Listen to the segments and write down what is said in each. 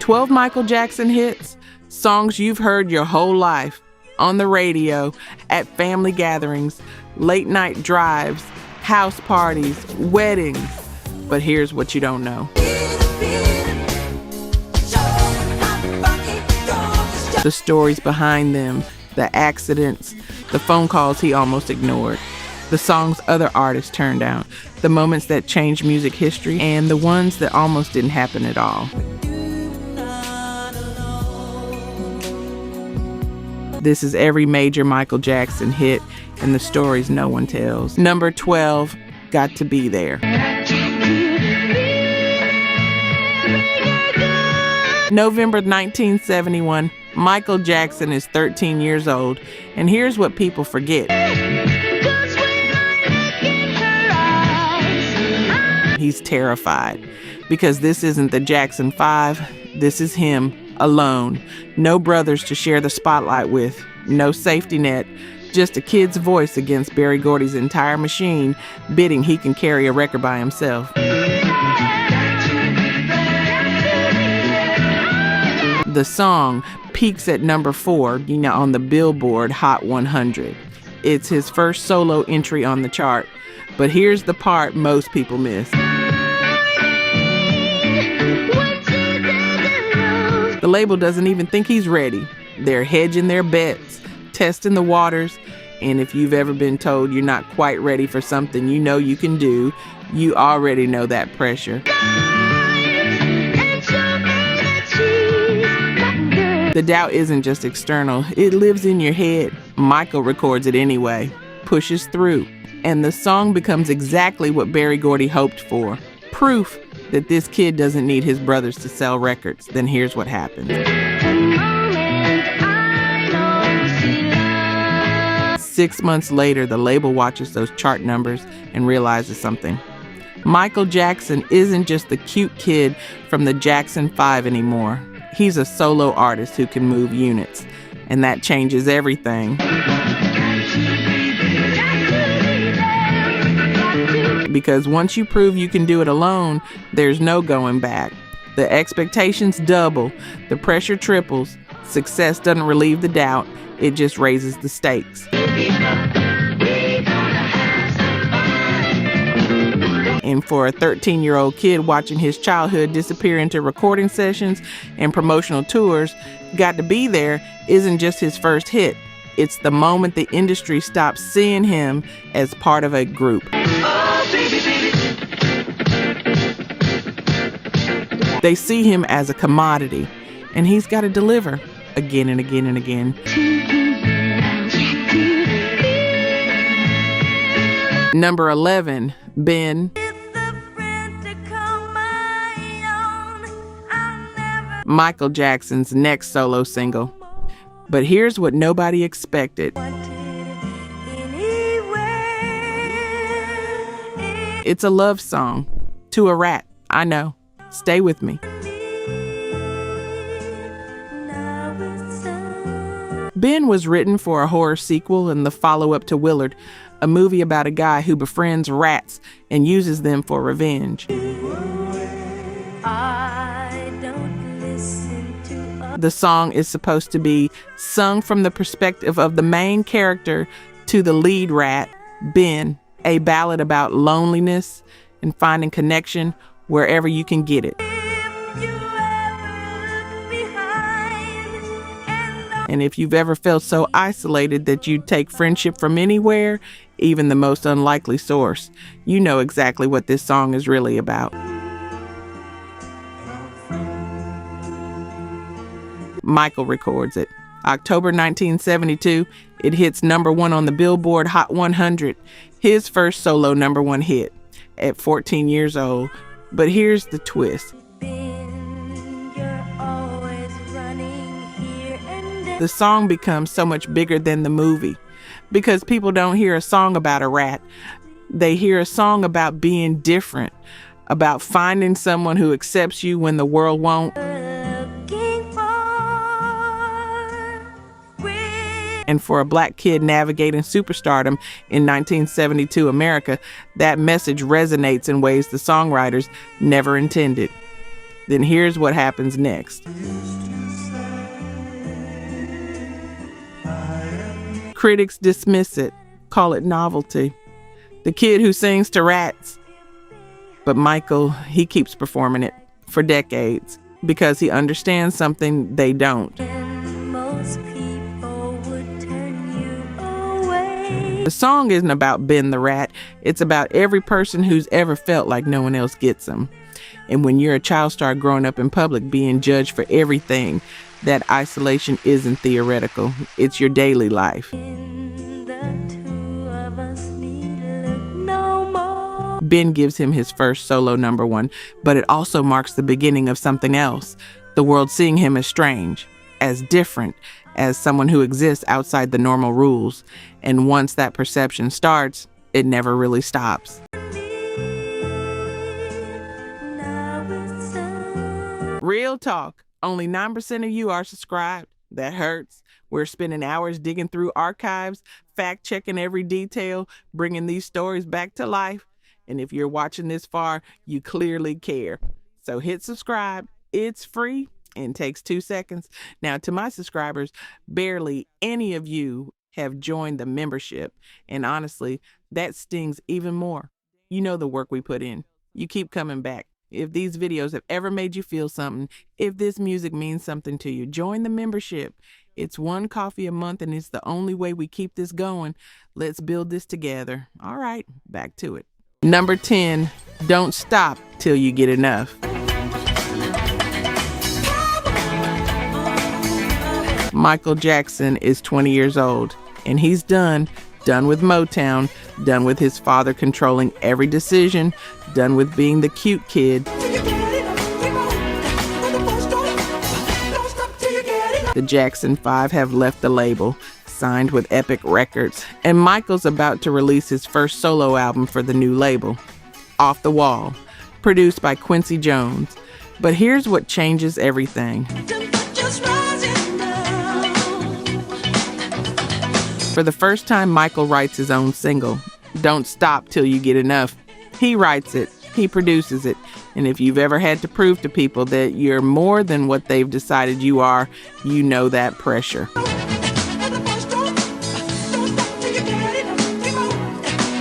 12 Michael Jackson hits, songs you've heard your whole life, on the radio, at family gatherings, late night drives, house parties, weddings. But here's what you don't know. The stories behind them, the accidents, the phone calls he almost ignored, the songs other artists turned down, the moments that changed music history, and the ones that almost didn't happen at all. This is every major Michael Jackson hit and the stories no one tells. Number 12, Got to Be There. November 1971, Michael Jackson is 13 years old, and here's what people forget. He's terrified because this isn't the Jackson 5, this is him, alone. No brothers to share the spotlight with, no safety net, just a kid's voice against Berry Gordy's entire machine, bidding he can carry a record by himself. The song peaks at number 4, on the Billboard Hot 100. It's his first solo entry on the chart, but here's the part most people miss. The label doesn't even think he's ready. They're hedging their bets, testing the waters, and if you've ever been told you're not quite ready for something you know you can do, you already know that pressure. The doubt isn't just external, it lives in your head. Michael records it anyway, pushes through, and the song becomes exactly what Berry Gordy hoped for. Proof that this kid doesn't need his brothers to sell records. Then here's what happens. 6 months later, the label watches those chart numbers and realizes something. Michael Jackson isn't just the cute kid from the Jackson 5 anymore. He's a solo artist who can move units, and that changes everything. Because once you prove you can do it alone, there's no going back. The expectations double, the pressure triples, success doesn't relieve the doubt, it just raises the stakes. And for a 13-year-old kid watching his childhood disappear into recording sessions and promotional tours, Got to Be There isn't just his first hit. It's the moment the industry stops seeing him as part of a group. They see him as a commodity, and he's got to deliver again and again and again. Number 11, Ben. Michael Jackson's next solo single. But here's what nobody expected. It's a love song to a rat. I know. Stay with me. Ben was written for a horror sequel and the follow-up to Willard, a movie about a guy who befriends rats and uses them for revenge. The song is supposed to be sung from the perspective of the main character to the lead rat, Ben, a ballad about loneliness and finding connection wherever you can get it. And if you've ever felt so isolated that you'd take friendship from anywhere, even the most unlikely source, you know exactly what this song is really about. Michael records it. October 1972, it hits number 1 on the Billboard Hot 100, his first solo number 1 hit at 14 years old. But here's the twist. The song becomes so much bigger than the movie because people don't hear a song about a rat. They hear a song about being different, about finding someone who accepts you when the world won't. And for a black kid navigating superstardom in 1972 America, that message resonates in ways the songwriters never intended. Then here's what happens next. Critics dismiss it, call it novelty. The kid who sings to rats. But Michael, he keeps performing it for decades because he understands something they don't. Most people would turn you away. The song isn't about Ben the Rat. It's about every person who's ever felt like no one else gets them. And when you're a child star growing up in public being judged for everything, that isolation isn't theoretical. It's your daily life. Ben gives him his first solo #1, but it also marks the beginning of something else. The world seeing him as strange, as different, as someone who exists outside the normal rules. And once that perception starts, it never really stops. Real talk, only 9% of you are subscribed. That hurts. We're spending hours digging through archives, fact-checking every detail, bringing these stories back to life. And if you're watching this far, you clearly care. So hit subscribe. It's free and takes 2 seconds. Now, to my subscribers, barely any of you have joined the membership. And honestly, that stings even more. You know the work we put in. You keep coming back. If these videos have ever made you feel something, if this music means something to you, join the membership. It's one coffee a month and it's the only way we keep this going. Let's build this together. All right, back to it. Number 10, don't stop till you get enough. Michael Jackson is 20 years old, and he's done with Motown, done with his father controlling every decision, done with being the cute kid. The Jackson 5 have left the label, signed with Epic Records, and Michael's about to release his first solo album for the new label, Off the Wall, produced by Quincy Jones. But here's what changes everything. For the first time, Michael writes his own single, Don't Stop Till You Get Enough. He writes it, he produces it, and if you've ever had to prove to people that you're more than what they've decided you are, you know that pressure.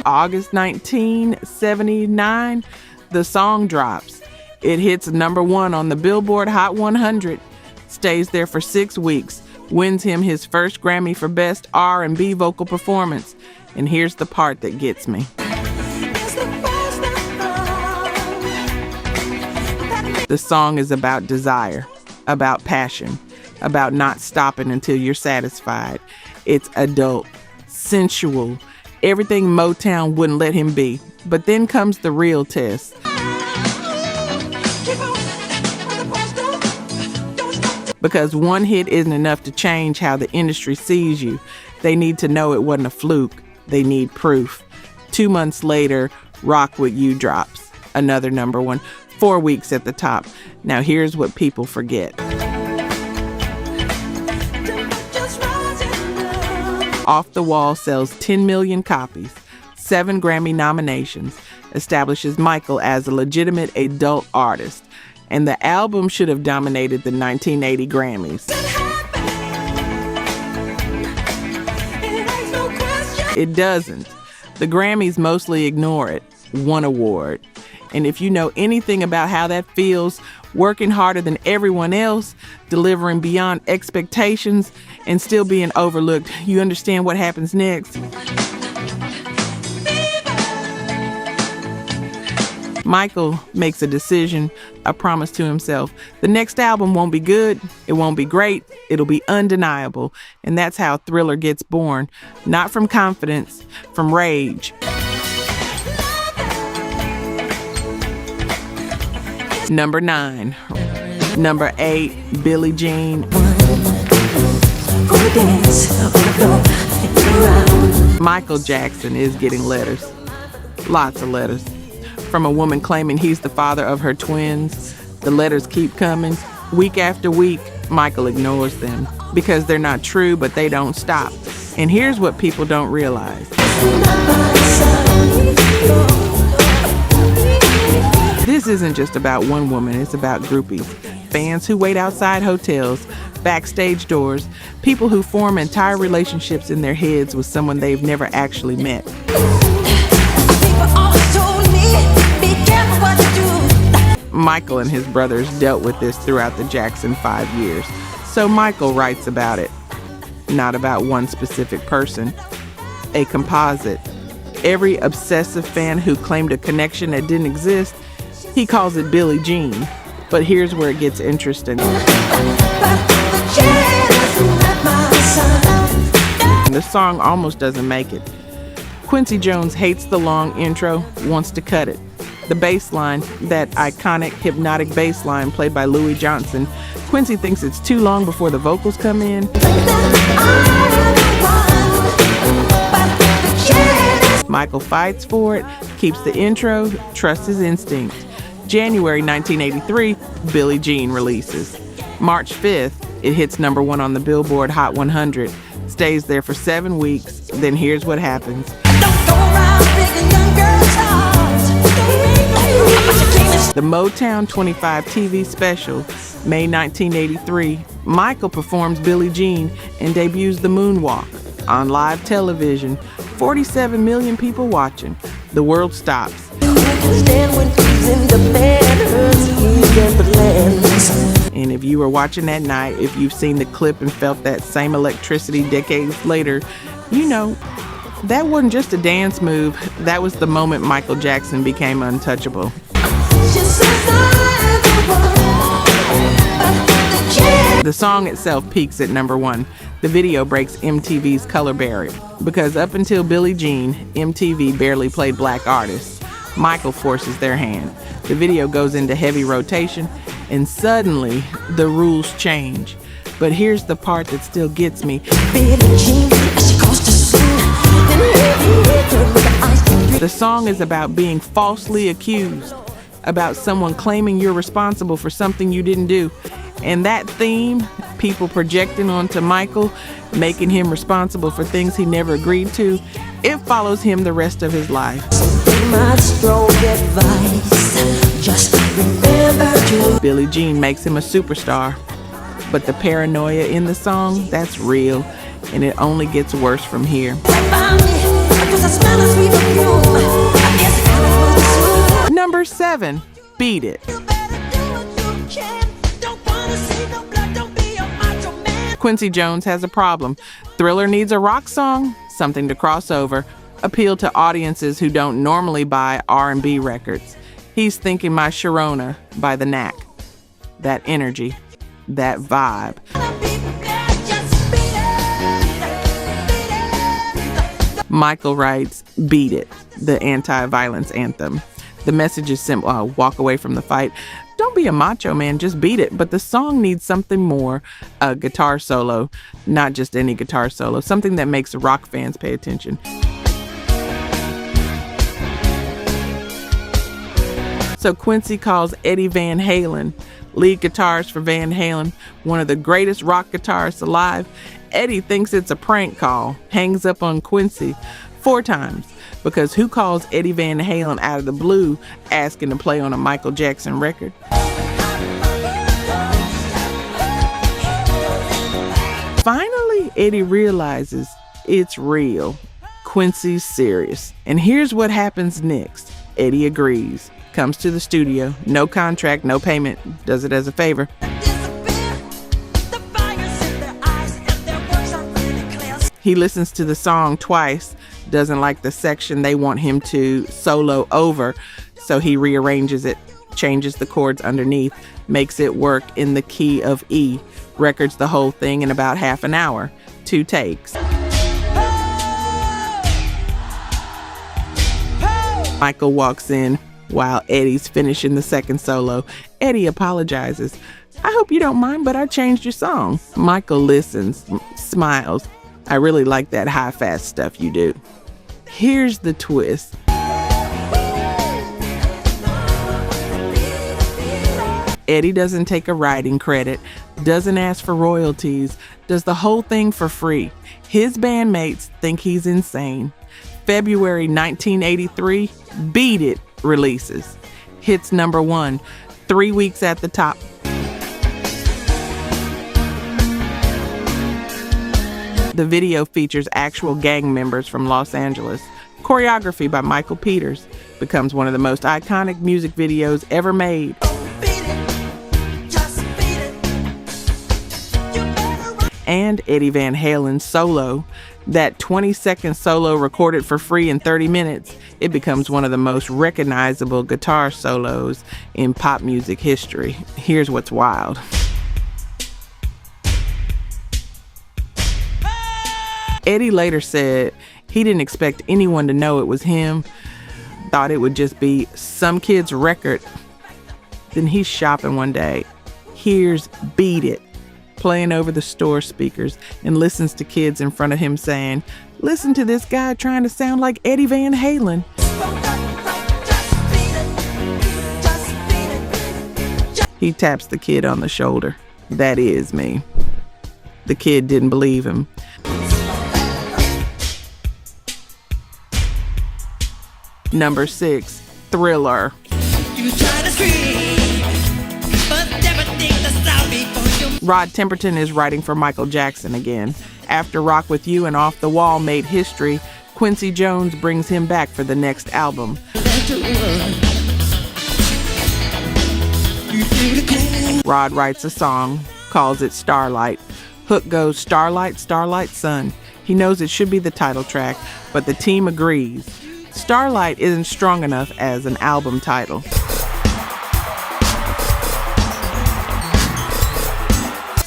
August 1979, the song drops. It hits #1 on the Billboard Hot 100, stays there for 6 weeks, wins him his first Grammy for Best R&B Vocal Performance. And here's the part that gets me. The song is about desire, about passion, about not stopping until you're satisfied. It's adult, sensual, everything Motown wouldn't let him be. But then comes the real test. Because one hit isn't enough to change how the industry sees you. They need to know it wasn't a fluke. They need proof. 2 months later, Rock With You drops. Another #1, 4 weeks at the top. Now here's what people forget. Off the Wall sells 10 million copies, 7 Grammy nominations, establishes Michael as a legitimate adult artist, and the album should have dominated the 1980 Grammys. It doesn't. The Grammys mostly ignore it. 1 award. And if you know anything about how that feels, working harder than everyone else, delivering beyond expectations, and still being overlooked, you understand what happens next. Michael makes a decision, a promise to himself. The next album won't be good, it won't be great, it'll be undeniable. And that's how Thriller gets born. Not from confidence, from rage. Number 9. Number 8, Billie Jean. Michael Jackson is getting letters. Lots of letters. From a woman claiming he's the father of her twins. The letters keep coming. Week after week, Michael ignores them because they're not true, but they don't stop. And here's what people don't realize. This This isn't just about one woman, it's about groupies. Fans who wait outside hotels, backstage doors, people who form entire relationships in their heads with someone they've never actually met. Michael and his brothers dealt with this throughout the Jackson 5 years. So Michael writes about it, not about one specific person, a composite. Every obsessive fan who claimed a connection that didn't exist, he calls it Billie Jean. But here's where it gets interesting. The song almost doesn't make it. Quincy Jones hates the long intro, wants to cut it. The bass line, that iconic hypnotic bass line played by Louis Johnson, Quincy thinks it's too long before the vocals come in. Michael fights for it, keeps the intro, trusts his instinct. January 1983, Billie Jean releases. March 5th, it hits number 1 on the Billboard Hot 100, stays there for 7 weeks, then here's what happens. The Motown 25 TV special, May 1983, Michael performs Billie Jean and debuts the moonwalk. On live television, 47 million people watching. The world stops. And if you were watching that night, if you've seen the clip and felt that same electricity decades later, you know, that wasn't just a dance move. That was the moment Michael Jackson became untouchable. The song itself peaks at number 1. The video breaks MTV's color barrier, because up until Billie Jean, MTV barely played black artists. Michael forces their hand. The video goes into heavy rotation, and suddenly the rules change. But here's the part that still gets me. The song is about being falsely accused, about someone claiming you're responsible for something you didn't do. And that theme, people projecting onto Michael, making him responsible for things he never agreed to, it follows him the rest of his life. Billie Jean makes him a superstar, but the paranoia in the song, that's real, and it only gets worse from here. Number 7, Beat It. Quincy Jones has a problem. Thriller needs a rock song, something to cross over, appeal to audiences who don't normally buy R&B records. He's thinking My Sharona by The Knack. That energy, that vibe. Michael writes, Beat It, the anti-violence anthem. The message is simple, walk away from the fight. Don't be a macho man, just beat it. But the song needs something more, a guitar solo, not just any guitar solo, something that makes rock fans pay attention. So Quincy calls Eddie Van Halen, lead guitarist for Van Halen, one of the greatest rock guitarists alive. Eddie thinks it's a prank call, hangs up on Quincy 4 times, because who calls Eddie Van Halen out of the blue asking to play on a Michael Jackson record? Finally, Eddie realizes it's real. Quincy's serious. And here's what happens next. Eddie agrees, comes to the studio, no contract, no payment, does it as a favor. He listens to the song twice, doesn't like the section they want him to solo over, so he rearranges it, changes the chords underneath, makes it work in the key of E, records the whole thing in about half an hour, 2 takes. Michael walks in while Eddie's finishing the second solo. Eddie apologizes. I hope you don't mind, but I changed your song. Michael listens, smiles. I really like that high fast stuff you do. Here's the twist. Eddie doesn't take a writing credit, doesn't ask for royalties, does the whole thing for free. His bandmates think he's insane. February 1983, Beat It releases. hits #1, 3 weeks at the top. The video features actual gang members from Los Angeles. Choreography by Michael Peters becomes one of the most iconic music videos ever made. And Eddie Van Halen's solo, that 20-second solo recorded for free in 30 minutes, it becomes one of the most recognizable guitar solos in pop music history. Here's what's wild. Eddie later said he didn't expect anyone to know it was him, thought it would just be some kid's record. Then he's shopping one day, hears Beat It playing over the store speakers, and listens to kids in front of him saying, "Listen to this guy trying to sound like Eddie Van Halen." He taps the kid on the shoulder. "That is me." The kid didn't believe him. Number 6, Thriller. Rod Temperton is writing for Michael Jackson again. After Rock With You and Off the Wall made history, Quincy Jones brings him back for the next album. Rod writes a song, calls it Starlight. Hook goes, "Starlight, Starlight, Sun." He knows it should be the title track, but the team agrees. Starlight isn't strong enough as an album title.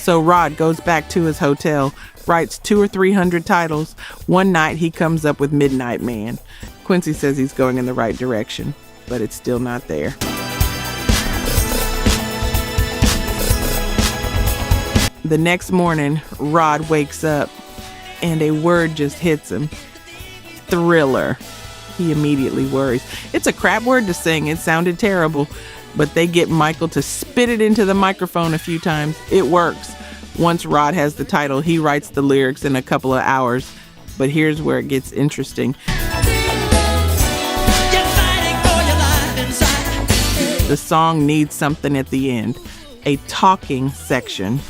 So Rod goes back to his hotel, writes 200 or 300 titles. One night he comes up with Midnight Man. Quincy says he's going in the right direction, but it's still not there. The next morning, Rod wakes up and a word just hits him. Thriller. He immediately worries. It's a crap word to sing. It sounded terrible. But they get Michael to spit it into the microphone a few times. It works. Once Rod has the title, he writes the lyrics in a couple of hours. But here's where it gets interesting. The song needs something at the end. A talking section.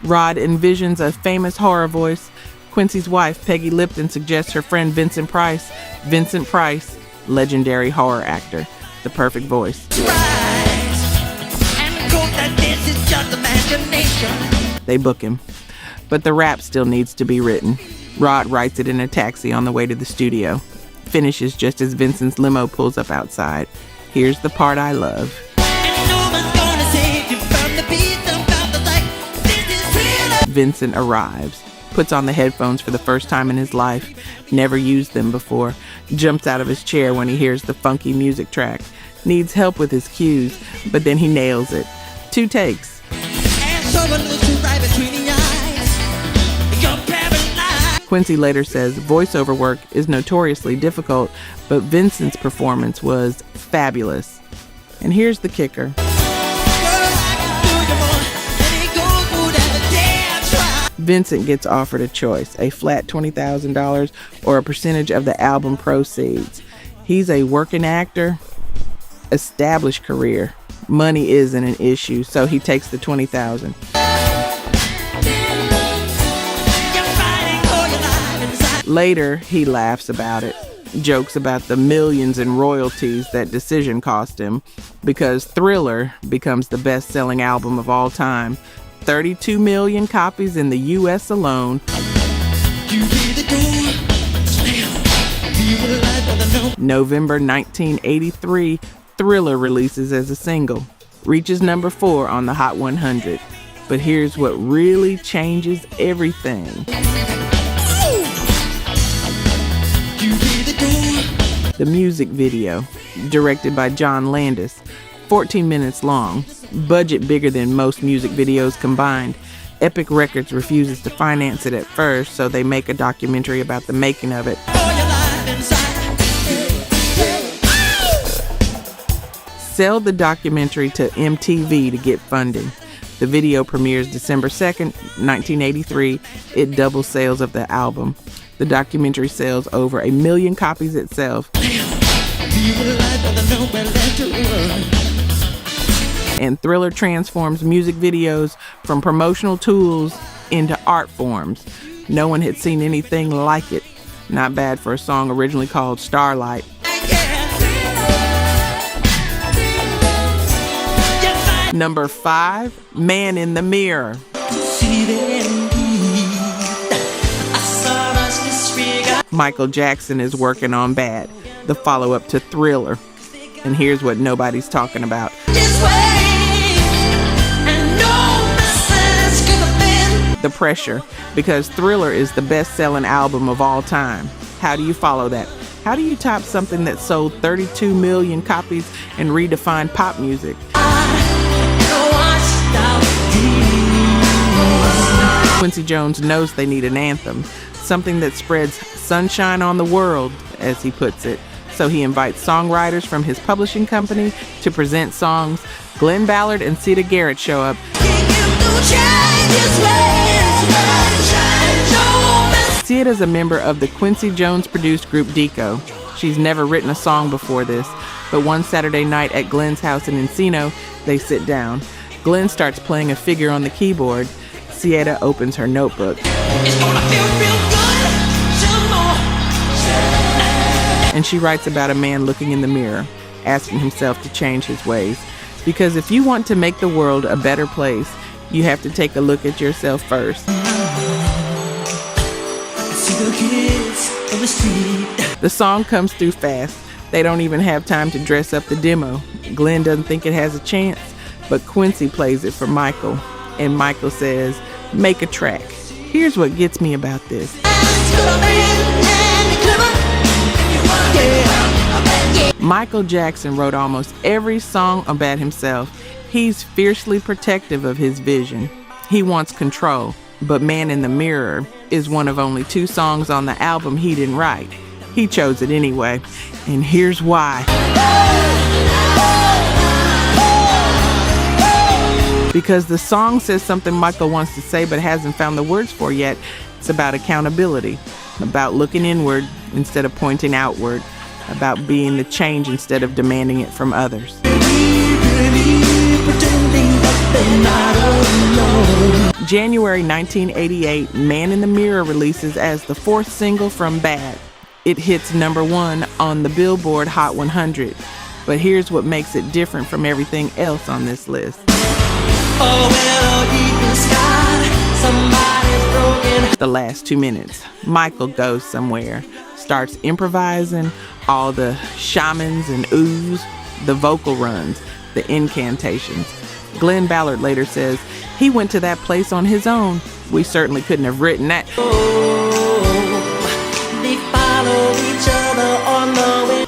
Rod envisions a famous horror voice. Quincy's wife, Peggy Lipton, suggests her friend Vincent Price. Vincent Price, legendary horror actor. The perfect voice. They book him. But the rap still needs to be written. Rod writes it in a taxi on the way to the studio. Finishes just as Vincent's limo pulls up outside. Here's the part I love. Vincent arrives, puts on the headphones for the first time in his life, never used them before, jumps out of his chair when he hears the funky music track, needs help with his cues, but then he nails it. 2 takes. Quincy later says voiceover work is notoriously difficult, but Vincent's performance was fabulous. And here's the kicker. Vincent gets offered a choice, a flat $20,000 or a percentage of the album proceeds. He's a working actor, established career. Money isn't an issue, so he takes the $20,000. Later, he laughs about it, jokes about the millions in royalties that decision cost him, because Thriller becomes the best-selling album of all time. 32 million copies in the U.S. alone. November 1983, Thriller releases as a single. Reaches number 4 on the Hot 100. But here's what really changes everything. The music video, directed by John Landis, 14 minutes long. Budget bigger than most music videos combined. Epic Records refuses to finance it at first, so they make a documentary about the making of it. Sell the documentary to MTV to get funding. The video premieres December 2nd, 1983. It doubles sales of the album. The documentary sells over 1 million copies itself. And Thriller transforms music videos from promotional tools into art forms. No one had seen anything like it. Not bad for a song originally called Starlight. Number 5, Man in the Mirror. Michael Jackson is working on Bad, the follow-up to Thriller. And here's what nobody's talking about. The pressure, because Thriller is the best-selling album of all time. How do you follow that? How do you top something that sold 32 million copies and redefined pop music? Quincy Jones knows they need an anthem, something that spreads sunshine on the world, as he puts it. So he invites songwriters from his publishing company to present songs. Glenn Ballard and Sita Garrett show up. Sita's a member of the Quincy Jones-produced group Deco. She's never written a song before this, but one Saturday night at Glenn's house in Encino, they sit down. Glenn starts playing a figure on the keyboard. Sita opens her notebook. And she writes about a man looking in the mirror, asking himself to change his ways. Because if you want to make the world a better place, you have to take a look at yourself first. The song comes through fast. They don't even have time to dress up the demo. Glenn doesn't think it has a chance, but Quincy plays it for Michael. And Michael says, make a track. Here's what gets me about this. Michael Jackson wrote almost every song about himself. He's fiercely protective of his vision. He wants control, but Man in the Mirror is one of only 2 songs on the album he didn't write. He chose it anyway, and here's why. Because the song says something Michael wants to say but hasn't found the words for yet. It's about accountability, about looking inward instead of pointing outward, about being the change instead of demanding it from others. January 1988, Man in the Mirror releases as the 4th single from Bad. It hits number 1 on the Billboard Hot 100. But here's what makes it different from everything else on this list. The last 2 minutes. Michael goes somewhere, starts improvising, all the shamans and oohs, the vocal runs, the incantations. Glenn Ballard later says, he went to that place on his own. We certainly couldn't have written that.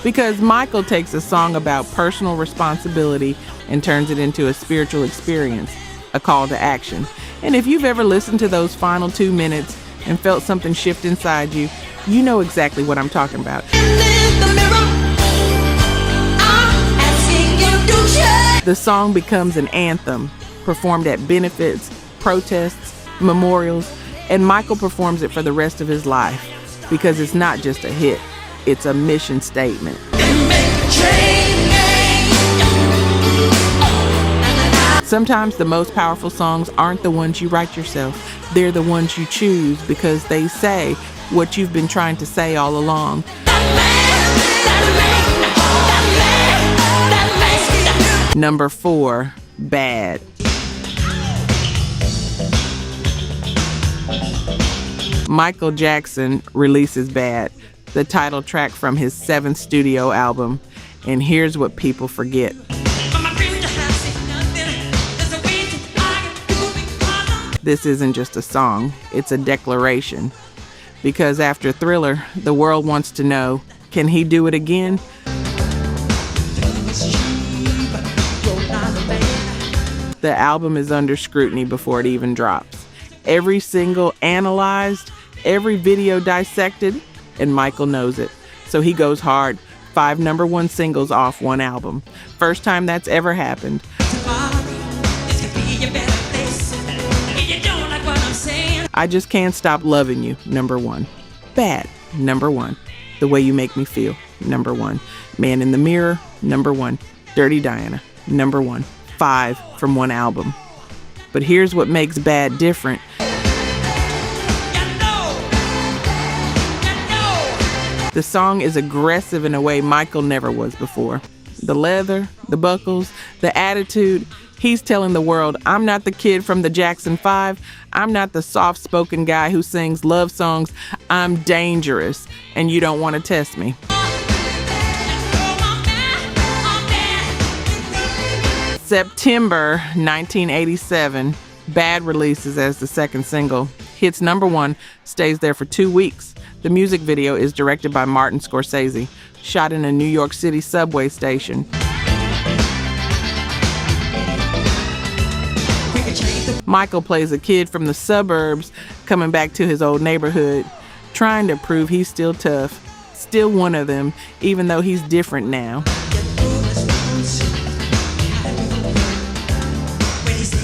Because Michael takes a song about personal responsibility and turns it into a spiritual experience, a call to action. And if you've ever listened to those final 2 minutes and felt something shift inside you, you know exactly what I'm talking about. The song becomes an anthem, performed at benefits, protests, memorials, and Michael performs it for the rest of his life because it's not just a hit, it's a mission statement. Sometimes the most powerful songs aren't the ones you write yourself. They're the ones you choose because they say what you've been trying to say all along. Number 4, Bad. Michael Jackson releases Bad, the title track from his 7th studio album. And here's what people forget. This isn't just a song, it's a declaration. Because after Thriller, the world wants to know, can he do it again? The album is under scrutiny before it even drops. Every single analyzed, every video dissected, and Michael knows it. So he goes hard, 5 number 1 singles off one album. First time that's ever happened. I Just Can't Stop Loving You, number 1. Bad, number 1. The Way You Make Me Feel, number 1. Man in the Mirror, number 1. Dirty Diana, number 1. 5 from one album. But here's what makes Bad different. The song is aggressive in a way Michael never was before. The leather, the buckles, the attitude. He's telling the world, I'm not the kid from the Jackson 5. I'm not the soft-spoken guy who sings love songs. I'm dangerous, and you don't want to test me. September 1987, Bad releases as the second single. Hits number 1, stays there for 2 weeks. The music video is directed by Martin Scorsese, shot in a New York City subway station. Michael plays a kid from the suburbs coming back to his old neighborhood, trying to prove he's still tough, still one of them, even though he's different now.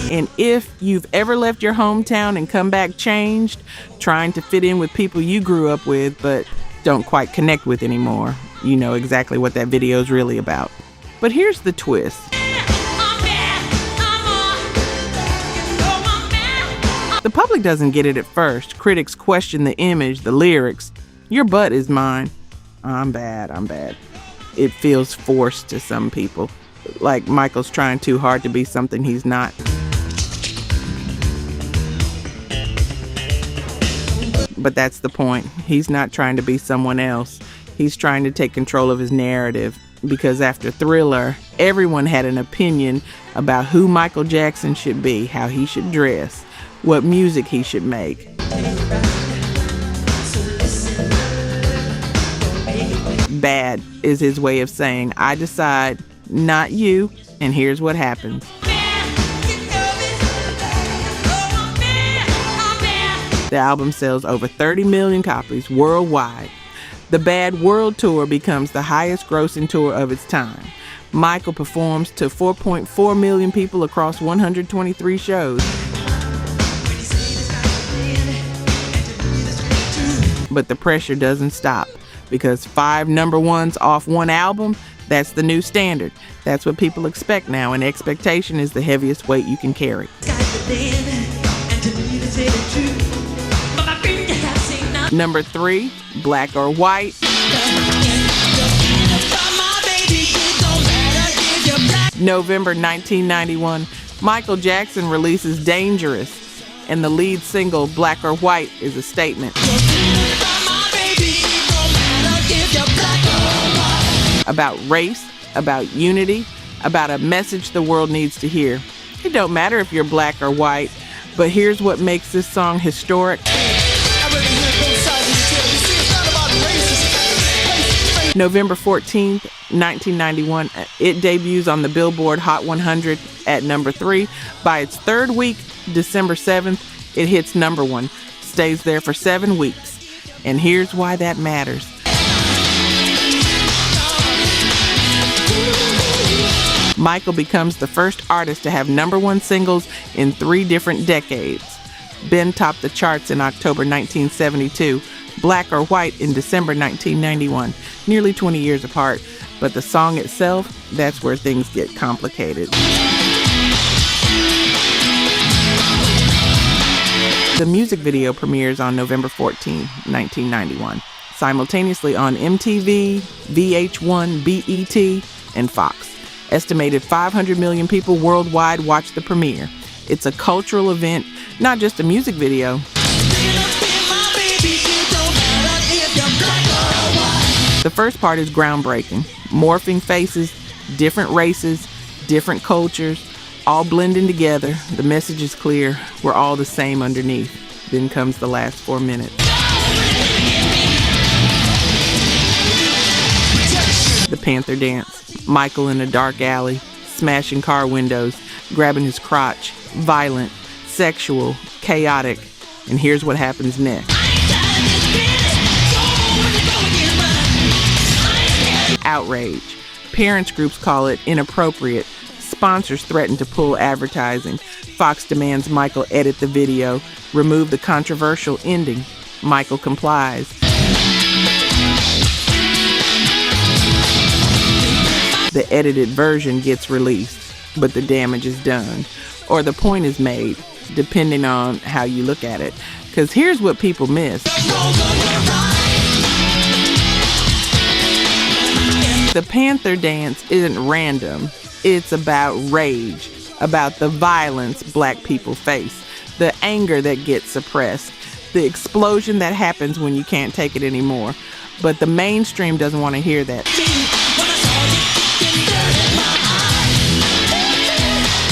And if you've ever left your hometown and come back changed, trying to fit in with people you grew up with but don't quite connect with anymore, you know exactly what that video is really about. But here's the twist. The public doesn't get it at first. Critics question the image, the lyrics. Your butt is mine. I'm bad. It feels forced to some people, like Michael's trying too hard to be something he's not. But that's the point. He's not trying to be someone else. He's trying to take control of his narrative, because after Thriller, everyone had an opinion about who Michael Jackson should be, how he should dress, what music he should make. Bad is his way of saying, I decide, not you, and here's what happens. The album sells over 30 million copies worldwide. The Bad World Tour becomes the highest grossing tour of its time. Michael performs to 4.4 million people across 123 shows. But the pressure doesn't stop, because 5 number ones off one album, that's the new standard. That's what people expect now, and expectation is the heaviest weight you can carry. Number 3, Black or White. November 1991, Michael Jackson releases Dangerous, and the lead single, Black or White, is a statement. About race, about unity, about a message the world needs to hear. It don't matter if you're black or white, but here's what makes this song historic. November 14th, 1991, it debuts on the Billboard Hot 100 at number 3. By its third week, December 7th, it hits number 1, stays there for 7 weeks. And here's why that matters. Michael becomes the first artist to have number 1 singles in 3 different decades. Ben topped the charts in October 1972, Black or White in December 1991, nearly 20 years apart, but the song itself, that's where things get complicated. The music video premieres on November 14, 1991, simultaneously on MTV, VH1, BET, and Fox. Estimated 500 million people worldwide watched the premiere. It's a cultural event, not just a music video. The first part is groundbreaking. Morphing faces, different races, different cultures, all blending together. The message is clear. We're all the same underneath. Then comes the last 4 minutes. The Panther Dance. Michael in a dark alley, smashing car windows, grabbing his crotch, violent, sexual, chaotic. And here's what happens next. Outrage. Parents groups call it inappropriate. Sponsors threaten to pull advertising. Fox demands Michael edit the video, remove the controversial ending. Michael complies. The edited version gets released. but the damage is done, or the point is made, depending on how you look at it. Because here's what people miss. The Panther dance isn't random. It's about rage, about the violence black people face, the anger that gets suppressed, the explosion that happens when you can't take it anymore. But the mainstream doesn't want to hear that.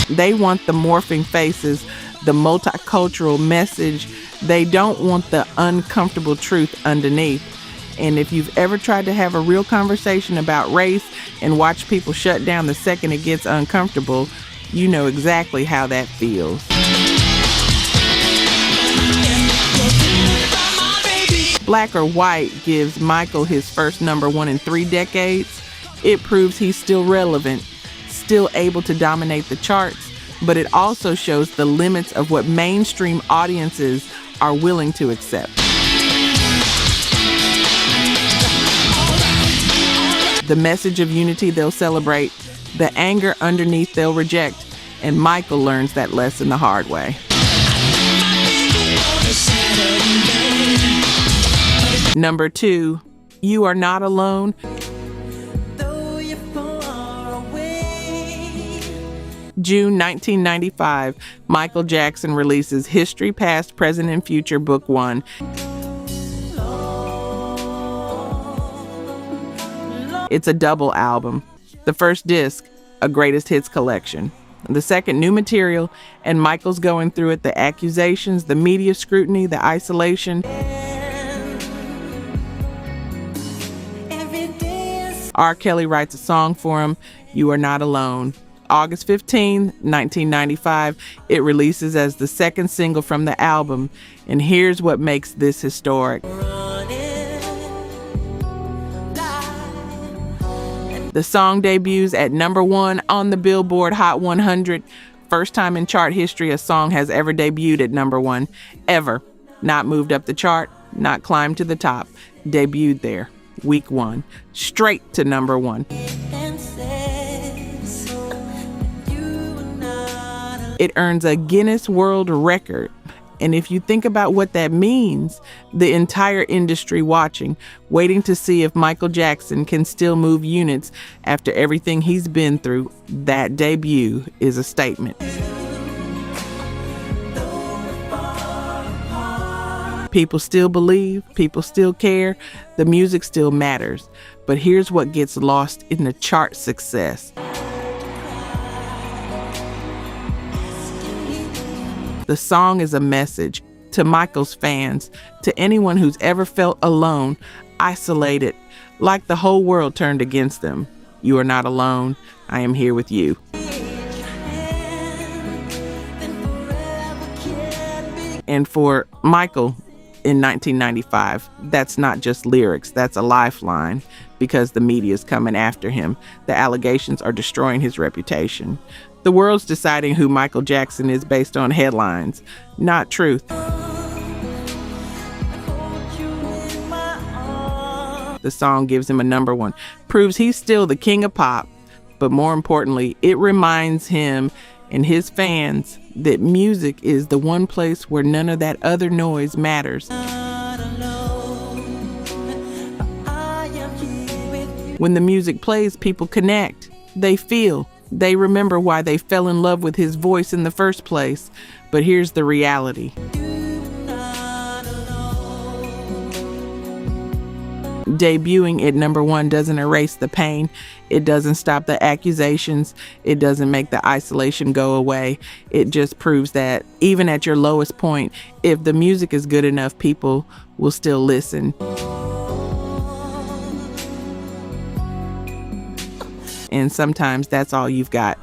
They want the morphing faces, the multicultural message. They don't want the uncomfortable truth underneath. And if you've ever tried to have a real conversation about race and watch people shut down the second it gets uncomfortable, you know exactly how that feels. Black or White gives Michael his first #1 in 3 decades. It proves he's still relevant, still able to dominate the charts, but it also shows the limits of what mainstream audiences are willing to accept. The message of unity they'll celebrate, the anger underneath they'll reject, and Michael learns that lesson the hard way. Number 2, You Are Not Alone. June 1995, Michael Jackson releases History, Past, Present, and Future, Book 1. It's a double album. The first disc, a greatest hits collection. The second, new material, and Michael's going through it, the accusations, the media scrutiny, the isolation. R. Kelly writes a song for him, You Are Not Alone. August 15, 1995, it releases as the second single from the album, and here's what makes this historic. The song debuts at #1 on the Billboard Hot 100. First time in chart history a song has ever debuted at #1, ever. Not moved up the chart, not climbed to the top. Debuted there, week 1, straight to #1. It earns a Guinness World Record. And if you think about what that means, the entire industry watching, waiting to see if Michael Jackson can still move units after everything he's been through, that debut is a statement. People still believe, people still care, the music still matters. But here's what gets lost in the chart success. The song is a message to Michael's fans, to anyone who's ever felt alone, isolated, like the whole world turned against them. You are not alone. I am here with you. And for Michael in 1995, that's not just lyrics, that's a lifeline, because the media's coming after him. The allegations are destroying his reputation. The world's deciding who Michael Jackson is based on headlines, not truth. The song gives him a #1, proves he's still the king of pop, but more importantly, it reminds him and his fans that music is the one place where none of that other noise matters. When the music plays, people connect, they feel. They remember why they fell in love with his voice in the first place. But here's the reality. Debuting at #1 doesn't erase the pain. It doesn't stop the accusations. It doesn't make the isolation go away. It just proves that even at your lowest point, if the music is good enough, people will still listen. And sometimes that's all you've got.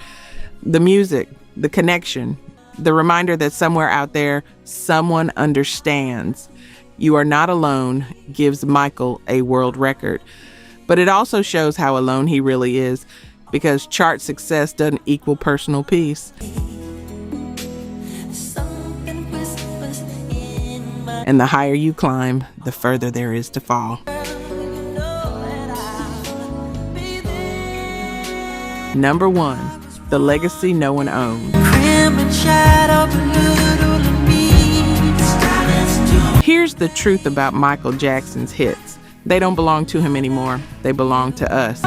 The music, the connection, the reminder that somewhere out there, someone understands. You Are Not Alone gives Michael a world record. But it also shows how alone he really is, because chart success doesn't equal personal peace. And the higher you climb, the further there is to fall. #1, the legacy no one owned. Here's the truth about Michael Jackson's hits. They don't belong to him anymore. They belong to us.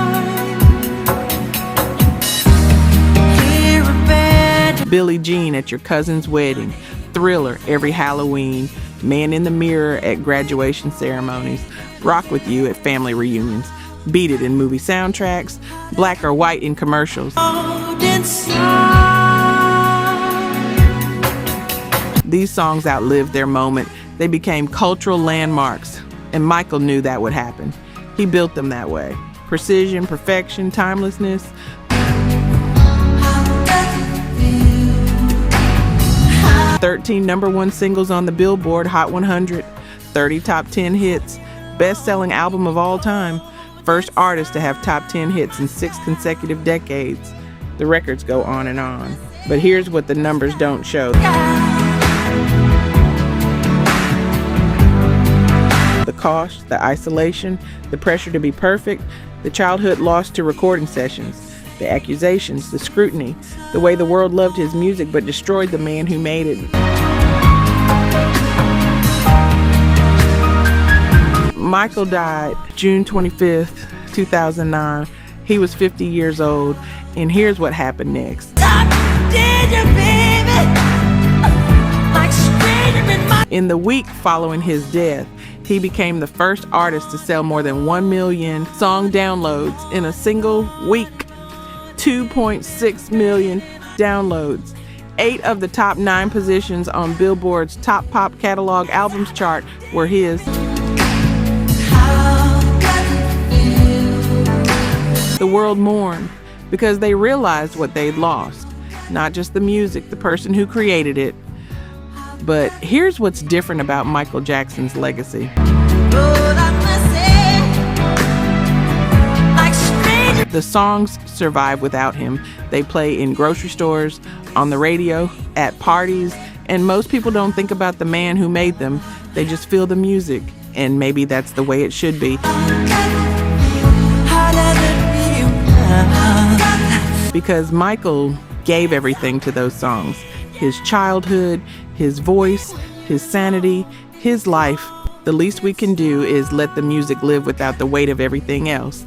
Billie Jean at your cousin's wedding, Thriller every Halloween, Man in the Mirror at graduation ceremonies, Rock With You at family reunions, Beat It in movie soundtracks, Black or White in commercials. These songs outlived their moment. They became cultural landmarks, and Michael knew that would happen. He built them that way. Precision, perfection, timelessness. 13 number one singles on the Billboard Hot 100, 30 top 10 hits, best-selling album of all time, first artist to have top 10 hits in 6 consecutive decades. The records go on and on. But here's what the numbers don't show. The cost, the isolation, the pressure to be perfect, the childhood lost to recording sessions, the accusations, the scrutiny, the way the world loved his music but destroyed the man who made it. Michael died June 25th, 2009. He was 50 years old, and here's what happened next. In the week following his death, he became the first artist to sell more than 1 million song downloads in a single week. 2.6 million downloads. 8 of the top 9 positions on Billboard's Top Pop Catalog Albums chart were his. The world mourned because they realized what they'd lost. Not just the music, the person who created it. But here's what's different about Michael Jackson's legacy. The songs survive without him. They play in grocery stores, on the radio, at parties, and most people don't think about the man who made them. They just feel the music, and maybe that's the way it should be. Because Michael gave everything to those songs. His childhood, his voice, his sanity, his life. The least we can do is let the music live without the weight of everything else.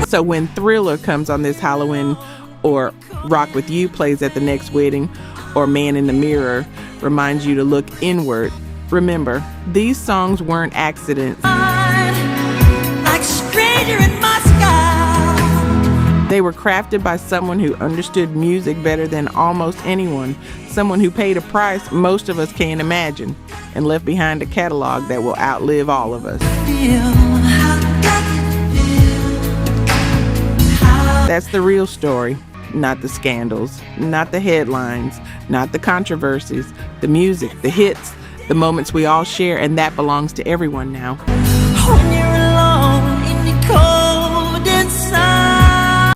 So when Thriller comes on this Halloween, or Rock With You plays at the next wedding, or Man in the Mirror reminds you to look inward, remember, these songs weren't accidents. They were crafted by someone who understood music better than almost anyone, someone who paid a price most of us can't imagine, and left behind a catalog that will outlive all of us. That's the real story, not the scandals, not the headlines, not the controversies, the music, the hits, the moments we all share, and that belongs to everyone now.